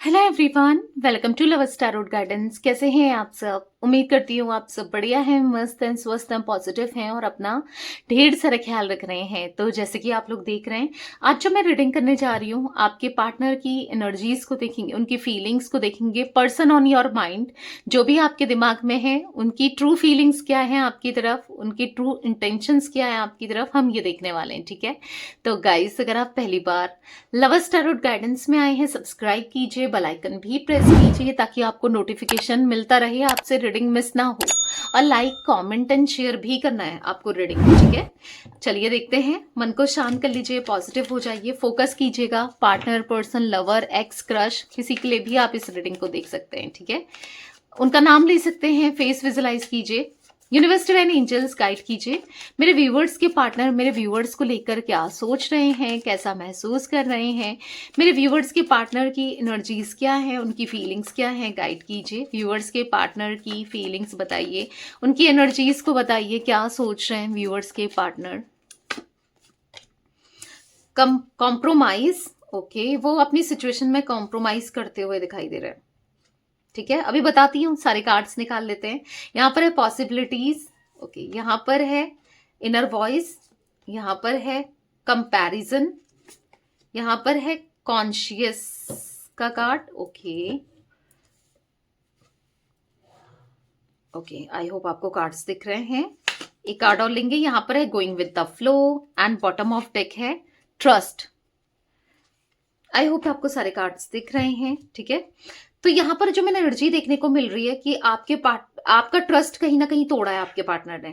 Hello everyone, welcome to love startarot guidance. कैसे हैं आप सब? उम्मीद करती हूँ आप सब बढ़िया हैं, मस्त हैं, स्वस्थ हैं, पॉजिटिव हैं और अपना ढेर सारा ख्याल रख रहे हैं। तो जैसे कि आप लोग देख रहे हैं, आज जो मैं रीडिंग करने जा रही हूँ, आपके पार्टनर की एनर्जीज को देखेंगे, उनकी फीलिंग्स को देखेंगे, पर्सन ऑन योर माइंड, जो भी आपके दिमाग में है, उनकी ट्रू फीलिंग्स क्या है आपकी तरफ, उनकी ट्रू इंटेंशंस क्या है आपकी तरफ, हम ये देखने वाले हैं। ठीक है, तो गाइस, अगर आप पहली बार लव स्टारोट गाइडेंस में आए हैं, सब्सक्राइब कीजिए, बेल आइकन भी प्रेस कीजिए ताकि आपको नोटिफिकेशन मिलता रहे, आपसे रीडिंग मिस ना हो। और लाइक, कमेंट एंड शेयर भी करना है आपको रीडिंग में। ठीक है, चलिए देखते हैं। मन को शांत कर लीजिए, पॉजिटिव हो जाइए, फोकस कीजिएगा। Partner, person, lover, x, crush, किसी के लिए भी आप इस रीडिंग को देख सकते हैं। ठीक है, उनका नाम ले सकते हैं, फेस विजुलाइज कीजिए, यूनिवर्स डिवाइन एंजल्स गाइड कीजिए। मेरे व्यूवर्स के पार्टनर मेरे व्यूवर्स को लेकर क्या सोच रहे हैं, कैसा महसूस कर रहे हैं, मेरे व्यूवर्स के पार्टनर की एनर्जीज क्या है, उनकी फीलिंग्स क्या है, गाइड कीजिए। व्यूवर्स के पार्टनर की फीलिंग्स बताइए, उनकी एनर्जीज को बताइए, क्या सोच रहे हैं व्यूवर्स के पार्टनर। कॉम्प्रोमाइज, ओके, वो अपनी सिचुएशन में कॉम्प्रोमाइज करते हुए दिखाई दे रहे हैं। ठीक है, अभी बताती हूँ, सारे कार्ड्स निकाल लेते हैं। यहाँ पर है पॉसिबिलिटीज, ओके, यहाँ पर है इनर वॉइस, यहाँ पर है कंपैरिजन, यहाँ पर है कॉन्शियस का card. Okay okay, I hope आपको कार्ड्स दिख रहे हैं। एक कार्ड और लेंगे। यहाँ पर है going with the flow and bottom of deck है ट्रस्ट। आई होप आपको सारे कार्ड्स दिख रहे हैं। ठीक है, तो यहाँ पर जो मैंने एनर्जी देखने को मिल रही है कि आपका ट्रस्ट कहीं ना कहीं तोड़ा है, आपके पार्टनर ने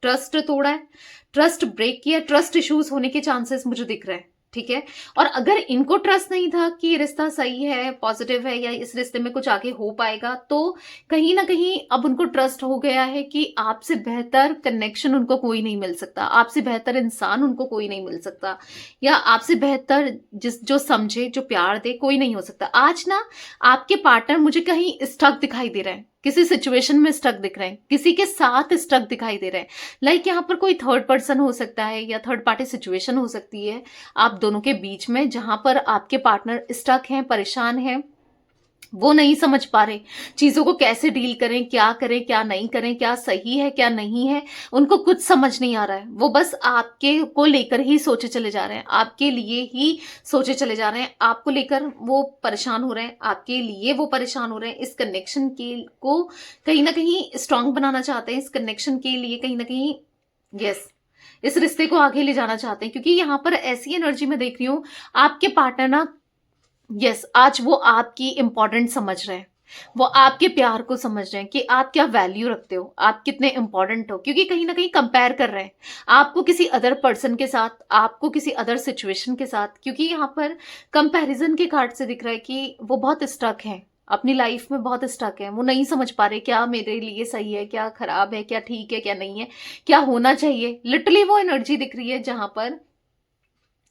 ट्रस्ट तोड़ा है, ट्रस्ट ब्रेक किया, ट्रस्ट इश्यूज होने के चांसेस मुझे दिख रहे हैं। ठीक है, और अगर इनको ट्रस्ट नहीं था कि ये रिश्ता सही है, पॉजिटिव है, या इस रिश्ते में कुछ आगे हो पाएगा, तो कहीं ना कहीं अब उनको ट्रस्ट हो गया है कि आपसे बेहतर कनेक्शन उनको कोई नहीं मिल सकता, आपसे बेहतर इंसान उनको कोई नहीं मिल सकता, या आपसे बेहतर जो समझे, जो प्यार दे, कोई नहीं हो सकता। आज ना आपके पार्टनर मुझे कहीं स्टक दिखाई दे रहे हैं, किसी सिचुएशन में स्टक दिख रहे हैं, किसी के साथ स्टक दिखाई दे रहे हैं। लाइक यहाँ पर कोई थर्ड पर्सन हो सकता है या थर्ड पार्टी सिचुएशन हो सकती है आप दोनों के बीच में, जहां पर आपके पार्टनर स्टक हैं, परेशान हैं, वो नहीं समझ पा रहे चीजों को कैसे डील करें, क्या करें, क्या नहीं करें, क्या सही है, क्या नहीं है, उनको कुछ समझ नहीं आ रहा है। वो बस आपके को लेकर ही सोचे चले जा रहे हैं, आपके लिए ही सोचे चले जा रहे हैं, आपको लेकर वो परेशान हो रहे हैं, आपके लिए वो परेशान हो रहे हैं। इस कनेक्शन के को कहीं ना कहीं स्ट्रांग बनाना चाहते हैं, इस कनेक्शन के लिए कहीं ना कहीं, यस, इस रिश्ते को आगे ले जाना चाहते हैं। क्योंकि यहाँ पर ऐसी एनर्जी में देख रही हूँ, आपके पार्टनर ना, यस, आज वो आपकी इंपॉर्टेंट समझ रहे हैं, वो आपके प्यार को समझ रहे हैं कि आप क्या वैल्यू रखते हो, आप कितने इंपॉर्टेंट हो। क्योंकि कहीं ना कहीं कंपेयर कर रहे हैं आपको किसी अदर पर्सन के साथ, आपको किसी अदर सिचुएशन के साथ। क्योंकि यहाँ पर कंपैरिजन के कार्ड से दिख रहा है कि वो बहुत स्टक है, अपनी लाइफ में बहुत स्टक है, वो नहीं समझ पा रहे क्या मेरे लिए सही है, क्या खराब है, क्या ठीक है, क्या नहीं है, क्या होना चाहिए। लिटरली वो एनर्जी दिख रही है जहां पर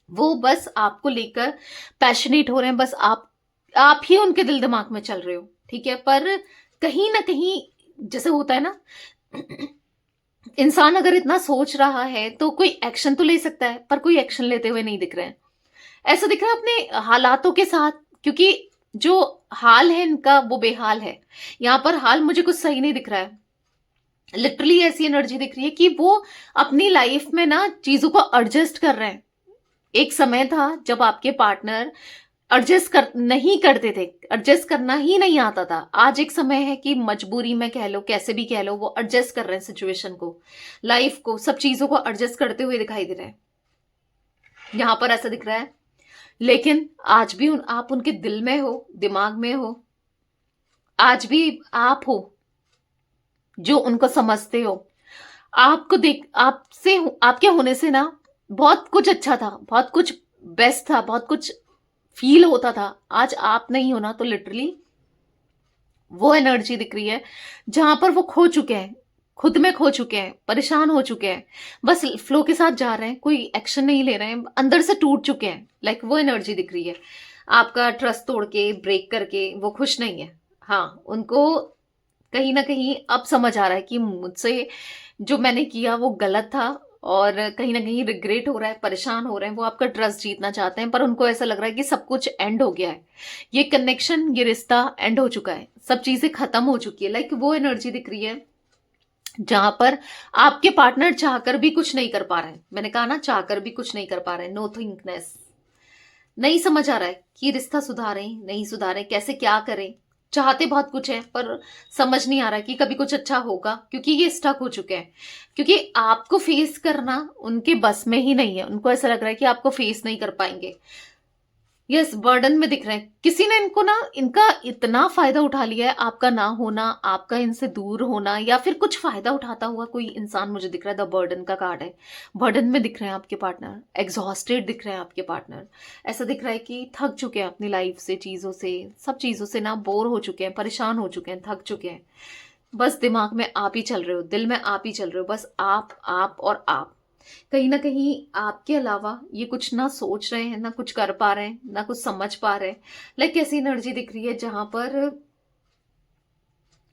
वो बस आपको लेकर पैशनेट हो रहे हैं, बस आप ही उनके दिल दिमाग में चल रहे हो। ठीक है, पर कहीं ना कहीं जैसे होता है ना, इंसान अगर इतना सोच रहा है तो कोई एक्शन तो ले सकता है, पर कोई एक्शन लेते हुए नहीं दिख रहे हैं। ऐसा दिख रहा है अपने हालातों के साथ, क्योंकि जो हाल है इनका वो बेहाल है। यहां पर हाल मुझे कुछ सही नहीं दिख रहा है। लिटरली ऐसी एनर्जी दिख रही है कि वो अपनी लाइफ में ना चीजों को एडजस्ट कर रहे हैं। एक समय था जब आपके पार्टनर एडजस्ट कर नहीं करते थे, एडजस्ट करना ही नहीं आता था। आज एक समय है कि मजबूरी में कह लो, कैसे भी कह लो, वो एडजस्ट कर रहे हैं सिचुएशन को, लाइफ को, सब चीजों को एडजस्ट करते हुए दिखाई दे रहे हैं। यहां पर ऐसा दिख रहा है, लेकिन आज भी आप उनके दिल में हो, दिमाग में हो, आज भी आप हो जो उनको समझते हो। आपको देख, आपसे, आपके होने से ना बहुत कुछ अच्छा था, बहुत कुछ बेस्ट था, बहुत कुछ फील होता था। आज आप नहीं हो ना, तो लिटरली वो एनर्जी दिख रही है जहां पर वो खो चुके हैं, खुद में खो चुके हैं, परेशान हो चुके हैं, बस फ्लो के साथ जा रहे हैं, कोई एक्शन नहीं ले रहे हैं, अंदर से टूट चुके हैं। लाइक वो एनर्जी दिख रही है। आपका ट्रस्ट तोड़ के, ब्रेक करके वो खुश नहीं है। हाँ, उनको कहीं ना कहीं अब समझ आ रहा है कि मुझसे जो मैंने किया वो गलत था, और कहीं ना कहीं रिग्रेट हो रहा है, परेशान हो रहे हैं, वो आपका ट्रस्ट जीतना चाहते हैं, पर उनको ऐसा लग रहा है कि सब कुछ एंड हो गया है, ये कनेक्शन, ये रिश्ता एंड हो चुका है, सब चीजें खत्म हो चुकी है। लाइक वो एनर्जी दिख रही है जहां पर आपके पार्टनर चाहकर भी कुछ नहीं कर पा रहे हैं। मैंने कहा ना, चाहकर भी कुछ नहीं कर पा रहे हैं, नो थिंकनेस, नहीं समझ आ रहा है कि रिश्ता सुधारें नहीं सुधारें, कैसे क्या करें। चाहते बहुत कुछ है पर समझ नहीं आ रहा है कि कभी कुछ अच्छा होगा, क्योंकि ये स्टक हो चुके हैं। क्योंकि आपको फेस करना उनके बस में ही नहीं है, उनको ऐसा लग रहा है कि आपको फेस नहीं कर पाएंगे। यस, बर्डन में दिख रहे हैं। किसी ने इनको ना, इनका इतना फायदा उठा लिया है, आपका ना होना, आपका इनसे दूर होना, या फिर कुछ फायदा उठाता हुआ कोई इंसान मुझे दिख रहा है। द बर्डन का कार्ड है, बर्डन में दिख रहे हैं आपके पार्टनर, एग्जॉस्टेड दिख रहे हैं आपके पार्टनर। ऐसा दिख रहा है कि थक चुके हैं अपनी लाइफ से, चीजों से, सब चीजों से ना बोर हो चुके हैं, परेशान हो चुके हैं, थक चुके हैं। बस दिमाग में आप ही चल रहे हो, दिल में आप ही चल रहे हो, बस आप और आप। कहीं ना कहीं आपके अलावा ये कुछ ना सोच रहे हैं, ना कुछ कर पा रहे हैं, ना कुछ समझ पा रहे हैं। लाइक ऐसी एनर्जी दिख रही है जहां पर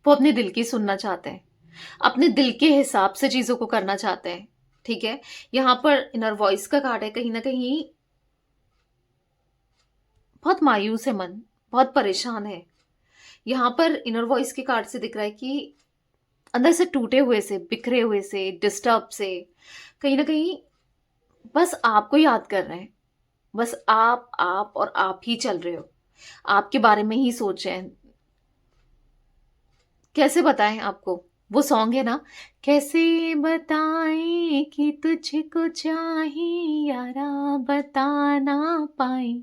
वो अपने दिल की सुनना चाहते हैं, अपने दिल के हिसाब से चीजों को करना चाहते हैं। ठीक है, यहाँ पर इनर वॉइस का कार्ड है। कहीं ना कहीं बहुत मायूस है मन, बहुत परेशान है। यहाँ पर इनर वॉइस के कार्ड से दिख रहा है कि अंदर से टूटे हुए से, बिखरे हुए से, डिस्टर्ब से, कहीं ना कहीं बस आपको याद कर रहे हैं। बस आप और आप ही चल रहे हो, आपके बारे में ही सोच रहे हैं। कैसे बताएं आपको, वो सॉन्ग है ना, कैसे बताएं कि तुझको चाहे यारा, बता ना पाए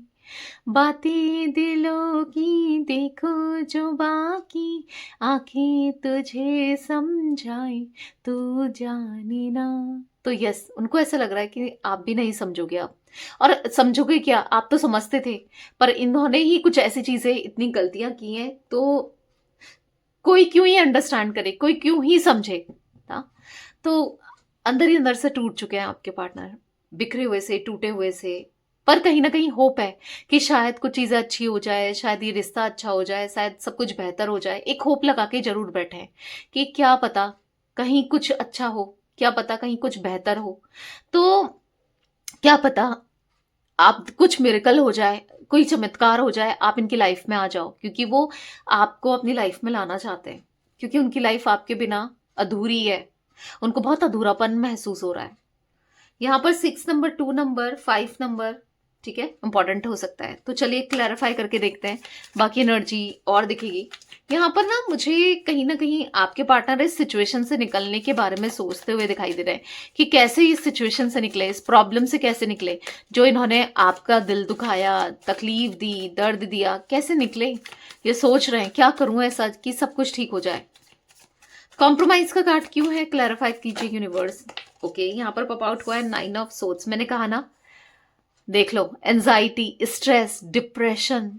बातें दिलों की, देखो जो बाकी आंखें तुझे समझाए, तू जाने ना। तो यस, उनको ऐसा लग रहा है कि आप भी नहीं समझोगे आप, और समझोगे क्या, आप तो समझते थे, पर इन्होंने ही कुछ ऐसी चीजें, इतनी गलतियां की हैं, तो कोई क्यों ही अंडरस्टैंड करे, कोई क्यों ही समझे ना। तो अंदर ही अंदर से टूट चुके हैं आपके पार्टनर, बिखरे हुए से, टूटे हुए से। पर कहीं ना कहीं होप है कि शायद कुछ चीजें अच्छी हो जाए, शायद ये रिश्ता अच्छा हो जाए, शायद सब कुछ बेहतर हो जाए। एक होप लगा के जरूर बैठे हैं कि क्या पता कहीं कुछ अच्छा हो, क्या पता कहीं कुछ बेहतर हो। तो क्या पता आप कुछ मिरेकल हो जाए, कोई चमत्कार हो जाए, आप इनकी लाइफ में आ जाओ, क्योंकि वो आपको अपनी लाइफ में लाना चाहते हैं। क्योंकि उनकी लाइफ आपके बिना अधूरी है, उनको बहुत अधूरापन महसूस हो रहा है। यहाँ पर 6 नंबर, 2 नंबर, 5 नंबर, ठीक है, इंपॉर्टेंट हो सकता है। तो चलिए क्लैरिफाई करके देखते हैं, बाकी एनर्जी और दिखेगी। यहाँ पर ना मुझे कहीं ना कहीं आपके पार्टनर इस सिचुएशन से निकलने के बारे में सोचते हुए दिखाई दे रहे हैं कि कैसे इस सिचुएशन से निकले, इस प्रॉब्लम से कैसे निकले, जो इन्होंने आपका दिल दुखाया, तकलीफ दी, दर्द दिया, कैसे निकले, ये सोच रहे हैं क्या करूं ऐसा कि सब कुछ ठीक हो जाए। कॉम्प्रोमाइज का कार्ड क्यों है, क्लैरिफाई कीजिए यूनिवर्स। ओके, यहाँ पर पॉप आउट हुआ है 9 ऑफ सोर्ड्स। मैंने कहा ना, देख लो, एंजाइटी, स्ट्रेस, डिप्रेशन।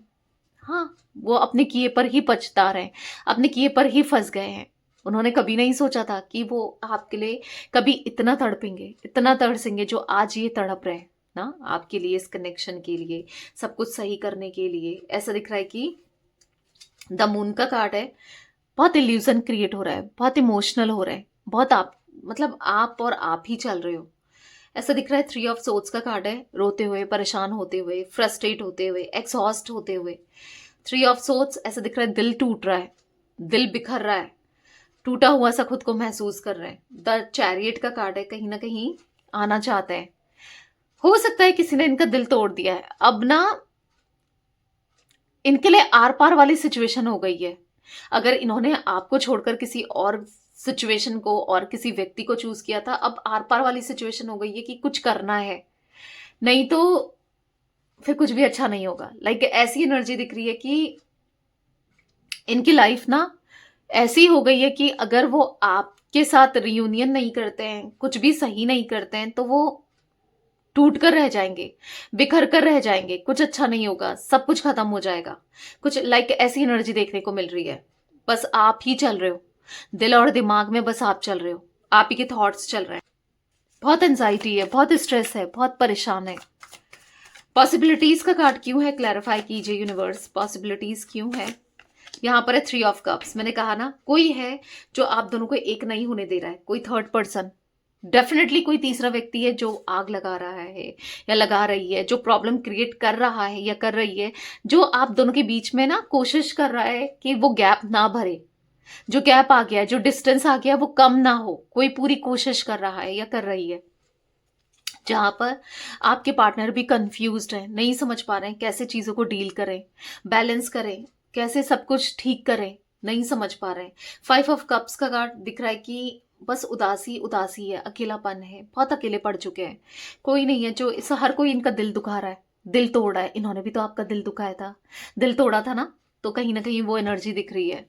हाँ, वो अपने किए पर ही पछता रहे हैं, अपने किए पर ही फंस गए हैं। उन्होंने कभी नहीं सोचा था कि वो आपके लिए कभी इतना तड़पेंगे, इतना तड़सेंगे, जो आज ये तड़प रहे हैं ना आपके लिए, इस कनेक्शन के लिए, सब कुछ सही करने के लिए। ऐसा दिख रहा है कि द मून का कार्ड है, बहुत इल्यूजन क्रिएट हो रहा है, बहुत इमोशनल हो रहा है, बहुत आप, मतलब आप और आप ही चल रहे हो। ऐसा दिख रहा है 3 ऑफ सोर्ड्स का कार्ड है, रोते हुए, परेशान होते हुए, फ्रस्ट्रेट होते हुए, एक्सहॉस्ट होते हुए। 3 ऑफ सोर्ड्स, ऐसा दिख रहा है दिल टूट रहा है, दिल बिखर रहा है, टूटा हुआ सा खुद को महसूस कर रहे हैं। द चैरियट का कार्ड है, कहीं ना कहीं आना चाहते हैं। हो सकता है किसी ने इनका दिल तोड़ दिया है, अब ना इनके लिए आर पार वाली सिचुएशन हो गई है। अगर इन्होंने आपको छोड़कर किसी और सिचुएशन को और किसी व्यक्ति को चूज किया था, अब आर पार वाली सिचुएशन हो गई है कि कुछ करना है, नहीं तो फिर कुछ भी अच्छा नहीं होगा। लाइक ऐसी एनर्जी दिख रही है कि इनकी लाइफ ना ऐसी हो गई है कि अगर वो आपके साथ रियूनियन नहीं करते हैं, कुछ भी सही नहीं करते हैं, तो वो टूट कर रह जाएंगे, बिखर कर रह जाएंगे, कुछ अच्छा नहीं होगा, सब कुछ खत्म हो जाएगा। कुछ लाइक ऐसी एनर्जी देखने को मिल रही है। बस आप ही चल रहे हो, दिल और दिमाग में बस आप चल रहे हो, आप ही के थॉट्स चल रहे हैं। बहुत एंजाइटी है, बहुत स्ट्रेस है, बहुत परेशान है। पॉसिबिलिटीज का कार्ड क्यों है, क्लैरिफाई कीजिए यूनिवर्स, पॉसिबिलिटीज क्यों है। यहाँ पर है 3 ऑफ कप्स। मैंने कहा ना, कोई है जो आप दोनों को एक नहीं होने दे रहा है, कोई थर्ड पर्सन। डेफिनेटली कोई तीसरा व्यक्ति है जो आग लगा रहा है या लगा रही है, जो प्रॉब्लम क्रिएट कर रहा है या कर रही है, जो आप दोनों के बीच में ना कोशिश कर रहा है कि वो गैप ना भरे। जो गैप आ गया, जो डिस्टेंस आ गया, वो कम ना हो, कोई पूरी कोशिश कर रहा है या कर रही है। जहां पर आपके पार्टनर भी कंफ्यूज्ड है, नहीं समझ पा रहे हैं कैसे चीजों को डील करें, बैलेंस करें, कैसे सब कुछ ठीक करें, नहीं समझ पा रहे हैं। 5 ऑफ कप्स का कार्ड दिख रहा है कि बस उदासी उदासी है, अकेलापन है, बहुत अकेले पड़ चुके हैं। कोई नहीं है जो इस, हर कोई इनका दिल दुखा रहा है, दिल तोड़ा है। इन्होंने भी तो आपका दिल दुखाया था, दिल तोड़ा था ना, तो कहीं ना कहीं वो एनर्जी दिख रही है।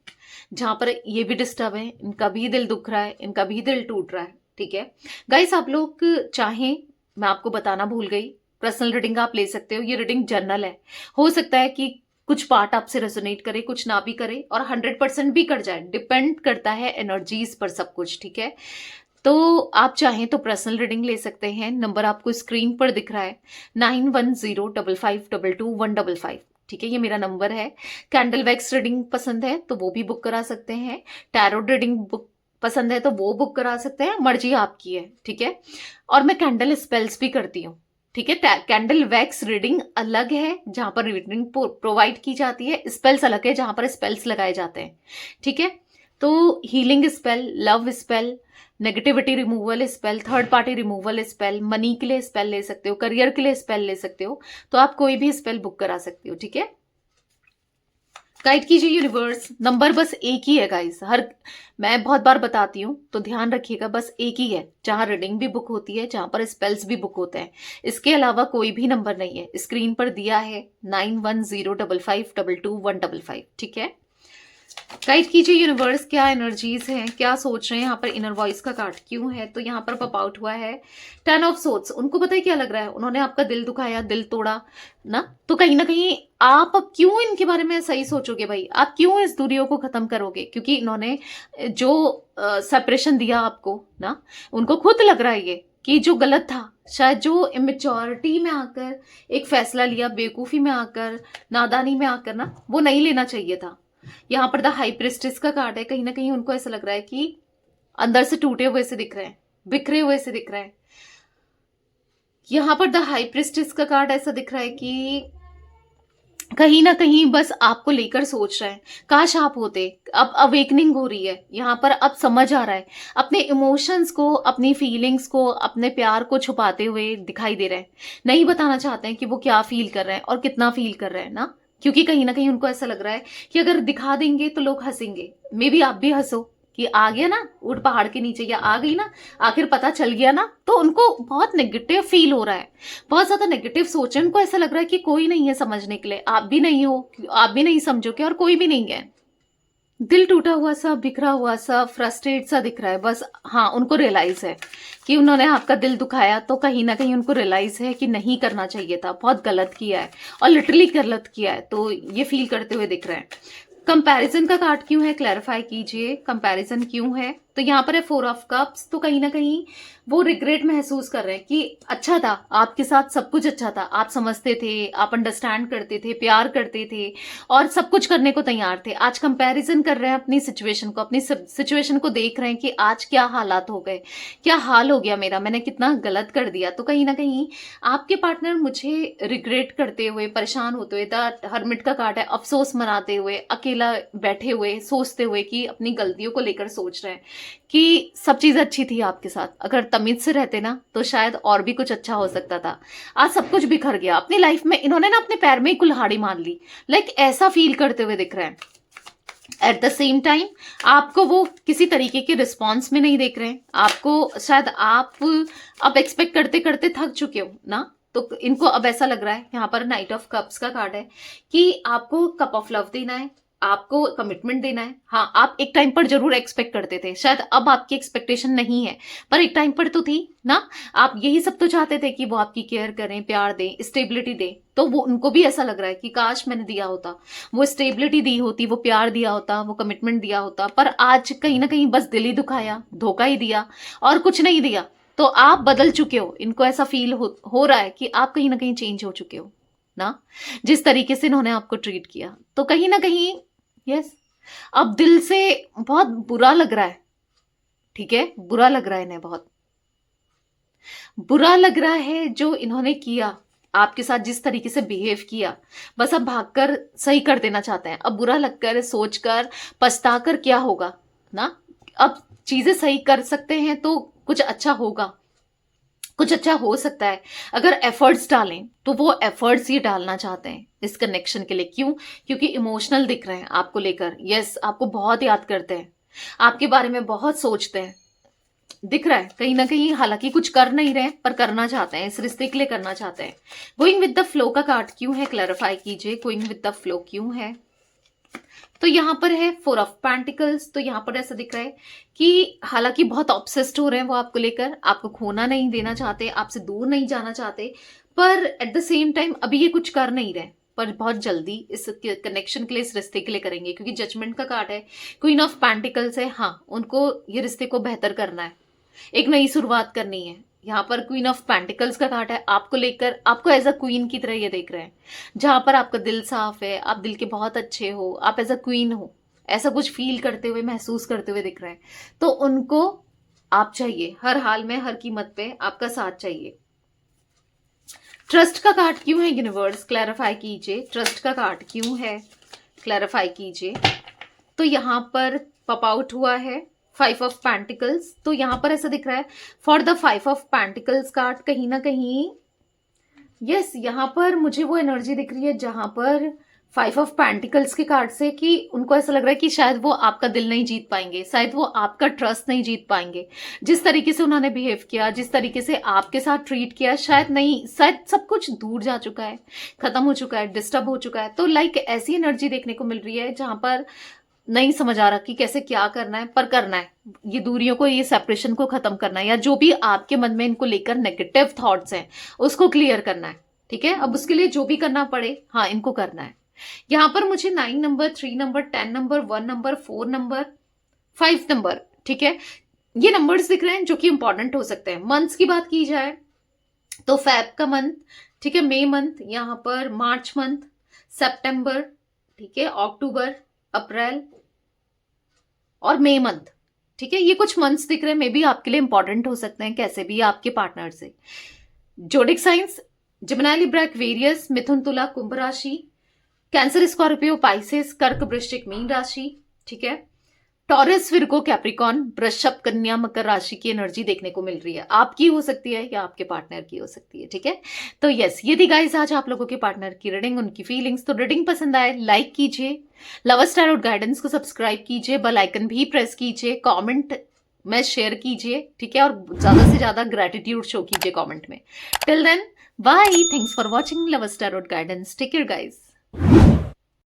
जहां पर ये भी डिस्टर्ब है, इनका भी दिल दुख रहा है, इनका भी दिल टूट रहा है। ठीक है गाइस, आप लोग चाहें, मैं आपको बताना भूल गई, पर्सनल रीडिंग आप ले सकते हो। ये रीडिंग जनरल है, हो सकता है कि कुछ पार्ट आपसे रेजोनेट करे, कुछ ना भी करे, और 100% भी कर जाए, डिपेंड करता है एनर्जीज पर सब कुछ। ठीक है, तो आप चाहें तो पर्सनल रीडिंग ले सकते हैं। नंबर आपको स्क्रीन पर दिख रहा है 9105522155। ठीक है, ये मेरा नंबर है। कैंडल वैक्स रीडिंग पसंद है तो वो भी बुक करा सकते हैं। टैरो रीडिंग बुक पसंद है तो वो बुक करा सकते हैं, मर्जी आपकी है। ठीक है, और मैं कैंडल स्पेल्स भी करती हूँ। ठीक है, कैंडल वैक्स रीडिंग अलग है जहां पर रीडिंग प्रोवाइड की जाती है, स्पेल्स अलग है जहां पर स्पेल्स लगाए जाते हैं। ठीक है, तो healing spell, love spell, negativity removal spell, third party removal spell, money के लिए स्पेल ले सकते हो, करियर के लिए स्पेल ले सकते हो, तो आप कोई भी स्पेल बुक करा सकते हो। ठीक है, गाइड कीजिए यूनिवर्स। नंबर बस एक ही है गाइस, मैं बहुत बार बताती हूँ तो ध्यान रखिएगा, बस एक ही है जहां रीडिंग भी बुक होती है, जहां पर स्पेल्स भी बुक होते हैं। इसके अलावा कोई भी नंबर नहीं है, स्क्रीन पर दिया है 9105522155। ठीक है, गाइड कीजिए यूनिवर्स, क्या एनर्जीज हैं, क्या सोच रहे हैं। यहाँ पर इनर वॉइस का कार्ड क्यों है, तो यहाँ पर पॉप आउट हुआ है 10 ऑफ सोर्ड्स। उनको पता है क्या लग रहा है, उन्होंने आपका दिल दुखाया, दिल तोड़ा ना, तो कहीं ना कहीं आप अब क्यों इनके बारे में सही सोचोगे भाई, आप क्यों इस दूरियों को खत्म करोगे, क्योंकि इन्होंने जो सेपरेशन दिया आपको ना, उनको खुद लग रहा है ये कि जो गलत था, शायद जो इमेच्योरिटी में आकर एक फैसला लिया, बेवकूफी में आकर, नादानी में आकर ना, वो नहीं लेना चाहिए था। यहाँ पर द हाई प्रिस्टेस का कार्ड है, कहीं ना कहीं उनको ऐसा लग रहा है कि अंदर से टूटे हुए से दिख रहे हैं, बिखरे हुए से दिख रहे हैं। यहाँ पर द हाई प्रिस्टेस का कार्ड ऐसा दिख रहा है कि कहीं ना कहीं बस आपको लेकर सोच रहे हैं, काश आप होते। अब अवेकनिंग हो रही है यहाँ पर, अब समझ आ रहा है, अपने इमोशंस को, अपनी फीलिंग्स को, अपने प्यार को छुपाते हुए दिखाई दे रहे हैं, नहीं बताना चाहते हैं कि वो क्या फील कर रहे हैं और कितना फील कर रहे हैं ना, क्योंकि कहीं ना कहीं उनको ऐसा लग रहा है कि अगर दिखा देंगे तो लोग हंसेंगे। मे बी आप भी हंसो कि आ गया ना ऊट पहाड़ के नीचे, या आ गई ना, आखिर पता चल गया ना, तो उनको बहुत नेगेटिव फील हो रहा है, बहुत ज्यादा नेगेटिव सोच है। उनको ऐसा लग रहा है कि कोई नहीं है समझने के लिए, आप भी नहीं हो, आप भी नहीं समझोगे, और कोई भी नहीं है। दिल टूटा हुआ सा, बिखरा हुआ सा, फ्रस्ट्रेट सा दिख रहा है बस। हाँ, उनको रियलाइज है कि उन्होंने आपका दिल दुखाया, तो कहीं ना कहीं उनको रियलाइज है कि नहीं करना चाहिए था, बहुत गलत किया है, और लिटरली गलत किया है, तो ये फील करते हुए दिख रहे हैं। कंपैरिजन का कार्ड क्यों है, क्लैरिफाई कीजिए, कंपैरिजन क्यों है। तो यहाँ पर है 4 ऑफ कप्स, तो कहीं ना कहीं वो रिग्रेट महसूस कर रहे हैं कि अच्छा था, आपके साथ सब कुछ अच्छा था, आप समझते थे, आप अंडरस्टैंड करते थे, प्यार करते थे, और सब कुछ करने को तैयार थे। आज कंपैरिजन कर रहे हैं अपनी सिचुएशन को, अपनी सिचुएशन को देख रहे हैं कि आज क्या हालात हो गए, क्या हाल हो गया मेरा, मैंने कितना गलत कर दिया। तो कहीं ना कहीं आपके पार्टनर मुझे रिग्रेट करते हुए, परेशान होते हुए, द हर्मिट का कार्ड है, अफसोस मनाते हुए, अकेला बैठे हुए, सोचते हुए कि अपनी गलतियों को लेकर सोच रहे हैं कि सब चीज अच्छी थी आपके साथ, अगर तमीज से रहते ना तो शायद और भी कुछ अच्छा हो सकता था। आज सब कुछ बिखर गया अपनी लाइफ में, इन्होंने ना अपने पैर में ही कुल्हाड़ी मार ली, लाइक ऐसा फील करते हुए दिख रहे हैं। एट द सेम टाइम आपको वो किसी तरीके के रिस्पॉन्स में नहीं देख रहे हैं, आपको शायद आप अब एक्सपेक्ट करते करते थक चुके हो ना, तो इनको अब ऐसा लग रहा है, यहाँ पर नाइट ऑफ कप्स का कार्ड है, कि आपको कप ऑफ लव देना है, आपको कमिटमेंट देना है। हाँ, आप एक टाइम पर जरूर एक्सपेक्ट करते थे, शायद अब आपकी एक्सपेक्टेशन नहीं है, पर एक टाइम पर तो थी ना। आप यही सब तो चाहते थे कि वो आपकी केयर करें, प्यार दें, स्टेबिलिटी दें, तो वो उनको भी ऐसा लग रहा है कि काश मैंने दिया होता, वो स्टेबिलिटी दी होती, वो प्यार दिया होता, वो कमिटमेंट दिया होता, पर आज कहीं ना कहीं बस दिल ही दुखाया, धोखा ही दिया और कुछ नहीं दिया। तो आप बदल चुके हो, इनको ऐसा फील हो रहा है कि आप कहीं ना कहीं चेंज हो चुके हो ना, जिस तरीके से इन्होंने आपको ट्रीट किया। तो कहीं ना कहीं यस, अब दिल से बहुत बुरा लग रहा है। ठीक है, बुरा लग रहा है इन्हें बहुत, बुरा लग रहा है जो इन्होंने किया आपके साथ, जिस तरीके से बिहेव किया, बस अब भागकर सही कर देना चाहते हैं। अब बुरा लगकर, सोचकर, पछताकर क्या होगा ना। अब चीजें सही कर सकते हैं तो कुछ अच्छा होगा, कुछ अच्छा हो सकता है। अगर एफर्ट्स डालें तो वो एफर्ट्स ये डालना चाहते हैं इस कनेक्शन के लिए। क्यों? क्योंकि इमोशनल दिख रहे हैं आपको लेकर। यस, आपको बहुत याद करते हैं, आपके बारे में बहुत सोचते हैं, दिख रहा है कहीं ना कहीं। हालांकि कुछ कर नहीं रहे पर करना चाहते हैं, इस रिश्ते के लिए करना चाहते हैं। गोइंग विद द फ्लो का कार्ड क्यों है, क्लैरिफाई कीजिए। गोइंग विद द फ्लो क्यों है? तो यहाँ पर है 4 ऑफ पेंटिकल्स। तो यहाँ पर ऐसा दिख रहा है कि हालांकि बहुत ऑब्सेस्ड हो रहे हैं वो आपको लेकर, आपको खोना नहीं देना चाहते, आपसे दूर नहीं जाना चाहते, पर एट द सेम टाइम अभी ये कुछ कर नहीं रहे, पर बहुत जल्दी इस कनेक्शन के लिए, इस रिश्ते के लिए करेंगे। क्योंकि जजमेंट का कार्ड है, क्वीन ऑफ पेंटिकल्स है। हाँ, उनको ये रिश्ते को बेहतर करना है, एक नई शुरुआत करनी है। यहाँ पर क्वीन ऑफ पेंटिकल्स का कार्ड है, आपको लेकर, आपको एज अ क्वीन की तरह ये देख रहे हैं, जहां पर आपका दिल साफ है, आप दिल के बहुत अच्छे हो, आप एज अ क्वीन हो, ऐसा कुछ फील करते हुए, महसूस करते हुए दिख रहे हैं। तो उनको आप चाहिए, हर हाल में, हर कीमत पे आपका साथ चाहिए। ट्रस्ट का कार्ड क्यों है यूनिवर्स, क्लैरिफाई कीजिए। ट्रस्ट का कार्ड क्यों है, क्लैरिफाई कीजिए। तो यहाँ पर पॉप आउट हुआ है 5 ऑफ पेंटिकल्स। तो यहाँ पर ऐसा दिख रहा है for the 5 of pentacles card, कहीं ना कहीं यस, यहाँ पर मुझे वो एनर्जी दिख रही है जहां पर 5 ऑफ पेंटिकल्स के कार्ड से कि उनको ऐसा लग रहा है कि शायद वो आपका दिल नहीं जीत पाएंगे, शायद वो आपका ट्रस्ट नहीं जीत पाएंगे। जिस तरीके से उन्होंने बिहेव किया, जिस तरीके से आपके साथ ट्रीट किया, शायद नहीं, शायद सब कुछ दूर जा चुका है, खत्म हो चुका है, डिस्टर्ब हो चुका है। तो लाइक ऐसी एनर्जी देखने को मिल रही है जहां पर नहीं समझ आ रहा कि कैसे क्या करना है, पर करना है। ये दूरियों को, ये सेपरेशन को खत्म करना है, या जो भी आपके मन में इनको लेकर नेगेटिव थॉट्स हैं उसको क्लियर करना है। ठीक है, अब उसके लिए जो भी करना पड़े, हाँ, इनको करना है। यहां पर मुझे 9 number, 3 number, 10 number, 1 number, 4 number, 5 number, ठीक है, ये नंबर्स दिख रहे हैं जो कि इंपॉर्टेंट हो सकते हैं। मंथ्स की बात की जाए तो फेब का मंथ, ठीक है, मई मंथ, यहाँ पर मार्च मंथ, सितंबर, ठीक है, अक्टूबर, अप्रैल और मई मंथ, ठीक है, ये कुछ मंथ्स दिख रहे हैं, मे बी आपके लिए इंपॉर्टेंट हो सकते हैं कैसे भी आपके पार्टनर से। Zodiac signs Gemini, Libra, Aquarius, मिथुन, तुला, कुंभ राशि, कैंसर, स्कॉर्पियो, पाइसेस, कर्क, वृश्चिक, मीन राशि, ठीक है, टॉरस, विर्गो, कैप्रिकॉन, वृषभ, कन्या, मकर राशि की एनर्जी देखने को मिल रही है। आपकी हो सकती है या आपके पार्टनर की हो सकती है। ठीक है, तो यस, ये थी गाइस आज आप लोगों के पार्टनर की रीडिंग, उनकी फीलिंग्स। तो रीडिंग पसंद आए लाइक कीजिए, लवर्स टैरोट गाइडेंस को सब्सक्राइब कीजिए, बेल आइकन भी प्रेस कीजिए, कॉमेंट में शेयर कीजिए, ठीक है, और ज्यादा से ज्यादा ग्रेटिट्यूड शो कीजिए कॉमेंट में। Till then, bye, thanks for watching lovers tarot guidance, take care guys.